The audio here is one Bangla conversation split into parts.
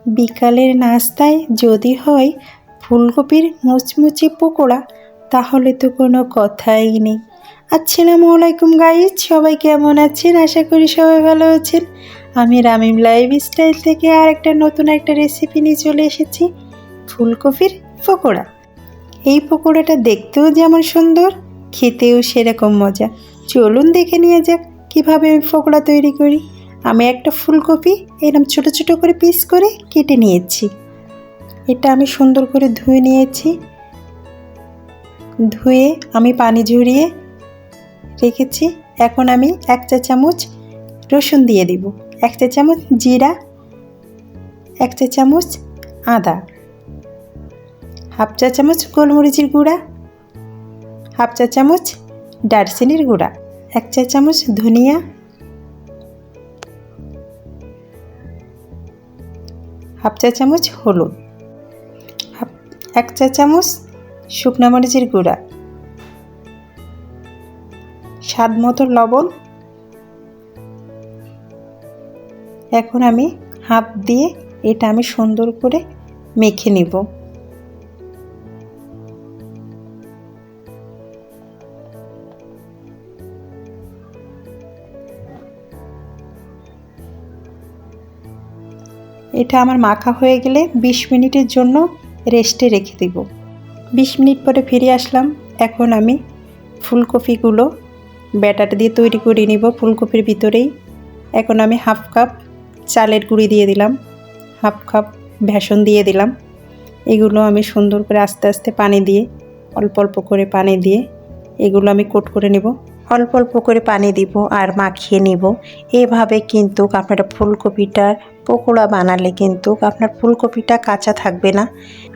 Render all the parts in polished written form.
বিকালের নাস্তায় যদি হয় ফুলকপির মুচমুচে পকোড়া, তাহলে তো কোনো কথাই নেই। আসসালামু আলাইকুম গাইস, সবাই কেমন আছেন? আশা করি সবাই ভালো আছেন। আমি রামিম লাইফস্টাইল থেকে আর একটা নতুন রেসিপি নিয়ে চলে এসেছি, ফুলকপির পকোড়া। এই পকোড়াটা দেখতেও যেমন সুন্দর, খেতেও সেরকম মজা। চলুন দেখে নিয়ে যাক কীভাবে আমি পকোড়া তৈরি করি। আমি একটা ফুলকপি এরকম ছোট ছোট করে পিস করে কেটে নিয়েছি। এটা আমি সুন্দর করে ধুয়ে নিয়েছি। ধুয়ে আমি পানি ঝরিয়ে রেখেছি। এখন আমি 1 চা চামচ রসুন দিয়ে দিব, 1 চা চামচ জিরা, 1 চা চামচ আদা, হাফ চা চামচ গোলমরিচের গুঁড়া, হাফ চা চামচ দারচিনির গুঁড়া, 1 চা চামচ ধনিয়া, হাফ চা চামচ হলুদ, 1 চা চামচ শুকনো মরিচের গুঁড়া, স্বাদ মতো লবণ। এখন আমি হাত দিয়ে এটা আমি সুন্দর করে মেখে নিব। এটা আমার মাখা হয়ে গেলে 20 মিনিটের জন্য রেস্টে রেখে দেব। 20 মিনিট পরে ফিরে আসলাম। এখন আমি ফুলকপিগুলো ব্যাটার দিয়ে তৈরি করে নিব ফুলকপির ভিতরেই। এখন আমি হাফ কাপ চালের গুঁড়ি দিয়ে দিলাম, হাফ কাপ বেসন দিয়ে দিলাম। এগুলো আমি সুন্দর করে আস্তে আস্তে পানি দিয়ে, অল্প অল্প করে পানি দিয়ে এগুলো আমি কোট করে নেব। অল্প অল্প করে পানি দিব আর মাখিয়ে নিব। এভাবে কিন্তু আপনারা ফুলকপিটার পকোড়া বানালে কিন্তু আপনার ফুলকপিটা কাঁচা থাকবে না।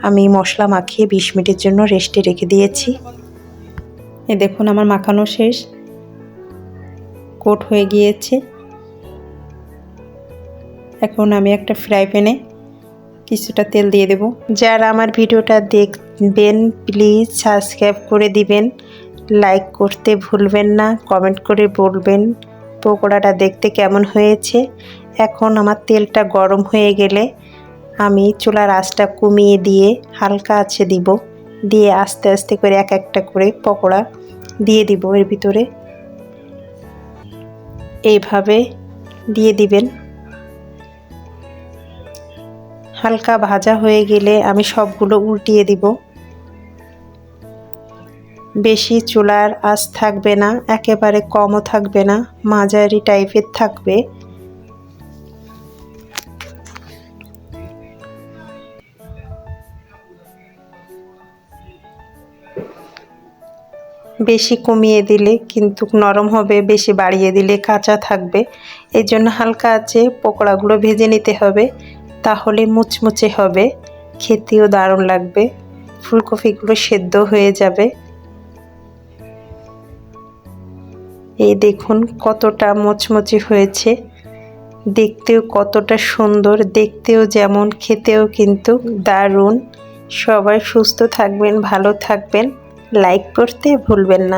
আমি মশলা মাখিয়ে 20 মিনিটের জন্য রেস্টে রেখে দিয়েছি। এ দেখুন আমার মাখানো শেষ, কোট হয়ে গিয়েছে। এখন আমি একটা ফ্রাই প্যানে কিছুটা তেল দিয়ে দেব। যারা আমার ভিডিওটা দেখবেন প্লিজ সাবস্ক্রাইব করে দিবেন, লাইক করতে ভুলবেন না, কমেন্ট করে বলবেন পকোড়াটা দেখতে কেমন হয়েছে। এখন আমার তেলটা গরম হয়ে গেলে আমি চুলার আঁচটা কমিয়ে দিয়ে হালকা আঁচে দিব, দিয়ে আস্তে আস্তে করে এক একটা করে পকোড়া দিয়ে দিব এর ভিতরে। এইভাবে দিয়ে দিবেন। হালকা ভাজা হয়ে গেলে আমি সবগুলো উল্টিয়ে দিব। বেশি চুলার আঁচ থাকবে না, একেবারে কমও থাকবে না, মাঝারি টাইপের থাকবে। বেশি কমিয়ে দিলে কিন্তু নরম হবে, বেশি বাড়িয়ে দিলে কাঁচা থাকবে। এই জন্য হালকা আঁচে পকোড়াগুলো ভেজে নিতে হবে, তাহলে মুচমুচে হবে, খেতেও দারুণ লাগবে, ফুলকপিগুলো সেদ্ধ হয়ে যাবে। এই দেখুন কতটা মুচমুচে হয়েছে, দেখতেও কতটা সুন্দর, দেখতেও যেমন খেতেও কিন্তু দারুণ। সবাই সুস্থ থাকবেন, ভালো থাকবেন, লাইক করতে ভুলবেন না।